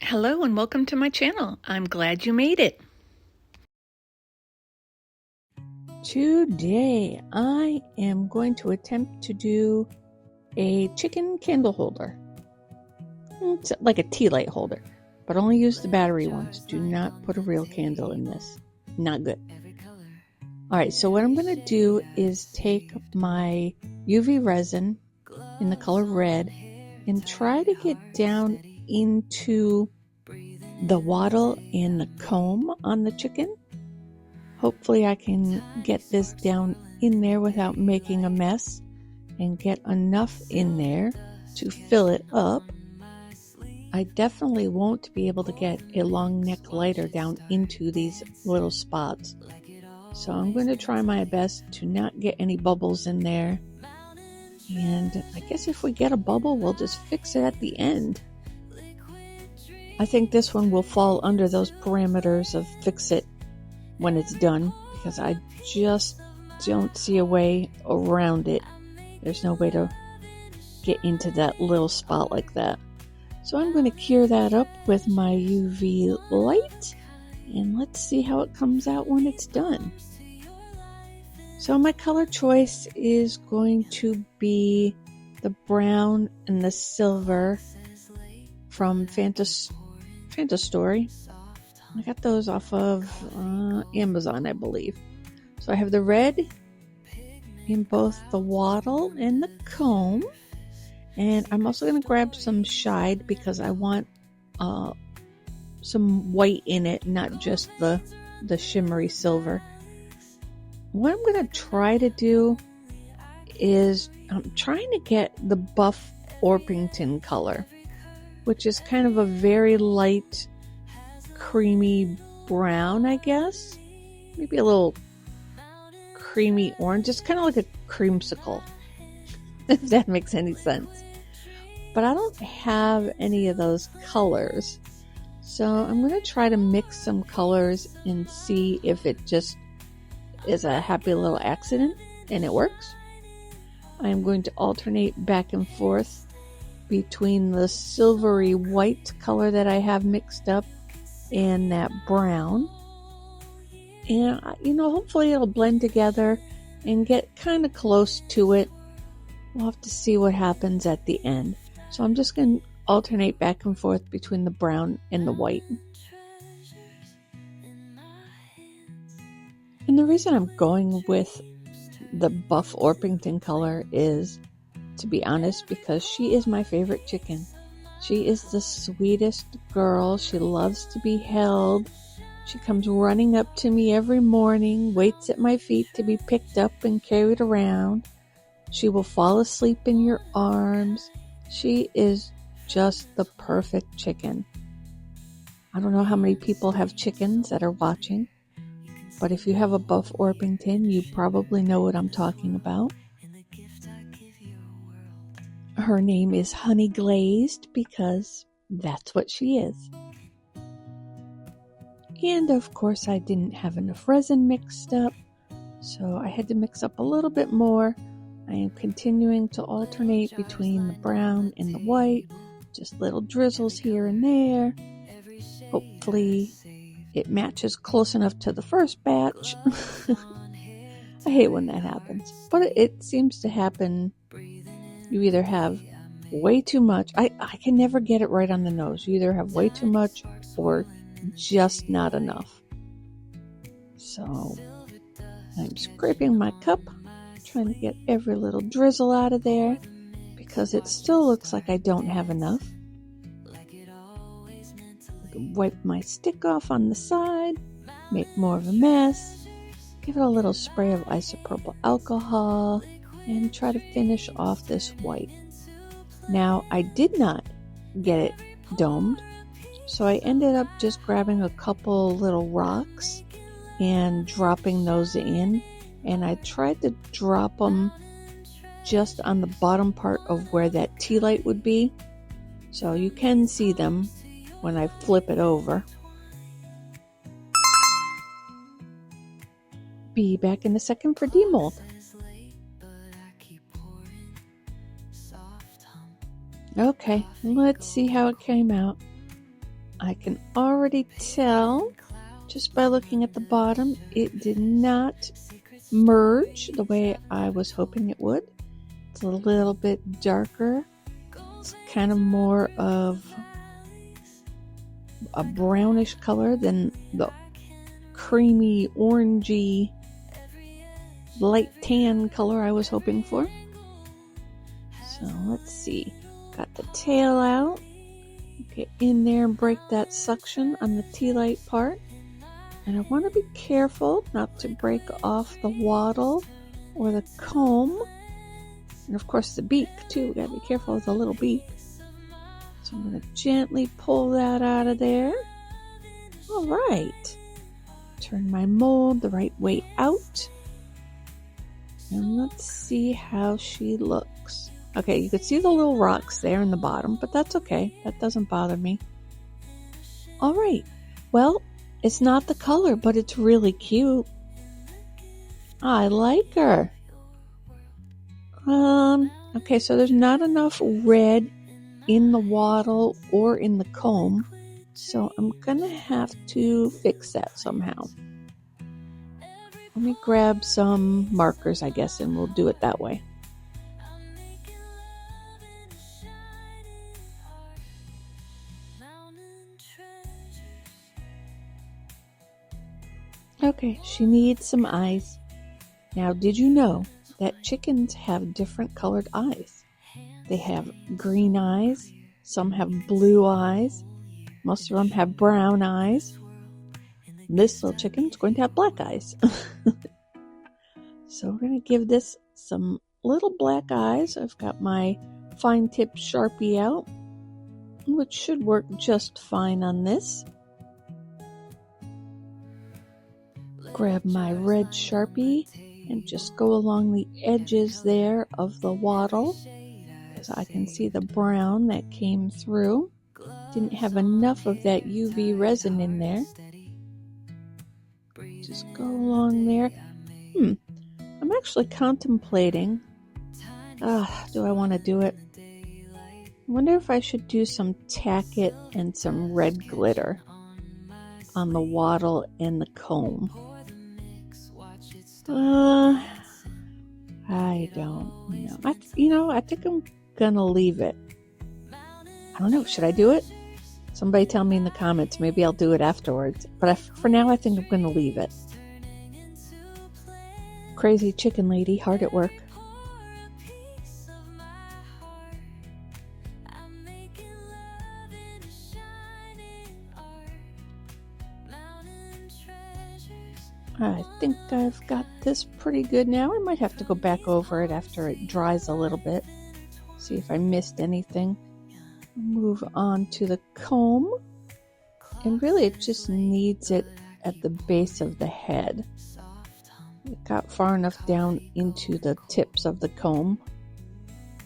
Hello and welcome to my channel. I'm glad you made it. Today I am going to attempt to do a chicken candle holder. It's like a tea light holder, but only use the battery ones. Do not put a real candle in this. Not good. Alright, so what I'm going to do is take my UV resin in the color red and try to get down into the wattle and the comb on the chicken. Hopefully I can get this down in there without making a mess and get enough in there to fill it up. I definitely won't be able to get a long neck lighter down into these little spots. So I'm going to try my best to not get any bubbles in there. And I guess if we get a bubble, we'll just fix it at the end. I think this one will fall under those parameters of fix it when it's done, because I just don't see a way around it. There's no way to get into that little spot like that. So I'm going to cure that up with my UV light, and let's see how it comes out when it's done. So my color choice is going to be the brown and the silver from Fantastory. I got those off of Amazon, I believe. So I have the red in both the wattle and the comb. And I'm also going to grab some shide because I want some white in it, not just the shimmery silver. What I'm going to try to do is I'm trying to get the buff Orpington color, which is kind of a very light creamy brown, I guess. Maybe a little creamy orange. Just kind of like a creamsicle, if that makes any sense. But I don't have any of those colors. So I'm going to try to mix some colors and see if it just is a happy little accident and it works. I'm going to alternate back and forth between the silvery white color that I have mixed up and that brown, and hopefully it'll blend together and get kind of close to it. We'll have to see what happens at the end. So I'm just going to alternate back and forth between the brown and the white. And the reason I'm going with the buff Orpington color is, to be honest, because she is my favorite chicken. She is the sweetest girl. She loves to be held. She comes running up to me every morning, waits at my feet to be picked up and carried around. She will fall asleep in your arms. She is just the perfect chicken. I don't know how many people have chickens that are watching, but if you have a buff Orpington, you probably know what I'm talking about. Her name is Honey Glazed because that's what she is. And of course I didn't have enough resin mixed up, so I had to mix up a little bit more. I am continuing to alternate between the brown and the white, just little drizzles here and there. Hopefully it matches close enough to the first batch. I hate when that happens, but it seems to happen. You either have way too much. I can never get it right on the nose. You either have way too much or just not enough. So I'm scraping my cup, trying to get every little drizzle out of there because it still looks like I don't have enough. I can wipe my stick off on the side, make more of a mess, give it a little spray of isopropyl alcohol, and try to finish off this white. Now, I did not get it domed, so I ended up just grabbing a couple little rocks and dropping those in, and I tried to drop them just on the bottom part of where that tea light would be, so you can see them when I flip it over. Be back in a second for demold. Okay, let's see how it came out. I can already tell just by looking at the bottom, it did not merge the way I was hoping it would. It's a little bit darker. It's kind of more of a brownish color than the creamy, orangey, light tan color I was hoping for. So let's see. Got the tail out. Get in there and break that suction on the tea light part. And I want to be careful not to break off the wattle or the comb. And of course the beak too. Gotta be careful with the little beak. So I'm going to gently pull that out of there. All right. Turn my mold the right way out. And let's see how she looks. Okay, you can see the little rocks there in the bottom, but that's okay. That doesn't bother me. All right. Well, it's not the color, but it's really cute. I like her. Okay, so there's not enough red in the wattle or in the comb, so I'm gonna have to fix that somehow. Let me grab some markers, I guess, and we'll do it that way. Okay, she needs some eyes. Now, did you know that chickens have different colored eyes? They have green eyes, some have blue eyes, most of them have brown eyes. This little chicken's going to have black eyes. So we're going to give this some little black eyes. I've got my fine tip Sharpie out, which should work just fine on this. Grab my red Sharpie and just go along the edges there of the wattle, because I can see the brown that came through. Didn't have enough of that UV resin in there. Just go along there. I'm actually contemplating, do I want to do it? I wonder if I should do some tack it and some red glitter on the wattle and the comb. I don't know. I think I'm gonna leave it. I don't know. Should I do it? Somebody tell me in the comments. Maybe I'll do it afterwards. But for now, I think I'm gonna leave it. Crazy chicken lady, hard at work. I think I've got this pretty good now. I might have to go back over it after it dries a little bit. See if I missed anything. Move on to the comb. And really it just needs it at the base of the head. It got far enough down into the tips of the comb.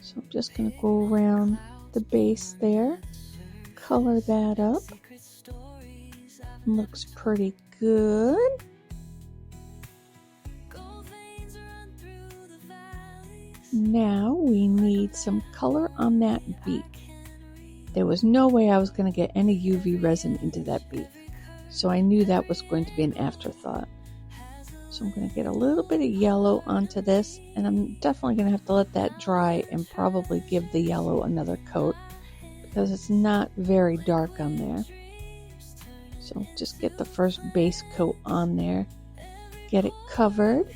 So I'm just going to go around the base there. Color that up. Looks pretty good. Now we need some color on that beak. There was no way I was going to get any UV resin into that beak, so I knew that was going to be an afterthought. So I'm going to get a little bit of yellow onto this, and I'm definitely going to have to let that dry and probably give the yellow another coat because it's not very dark on there. So just get the first base coat on there, get it covered.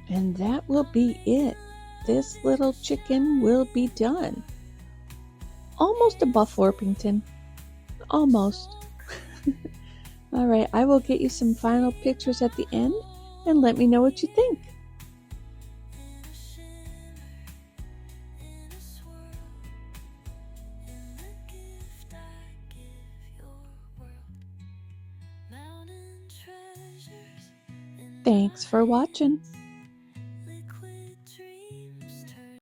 And that will be it. This little chicken will be done. Almost a Buff Orpington. Almost. All right, I will get you some final pictures at the end and let me know what you think. Thanks for watching.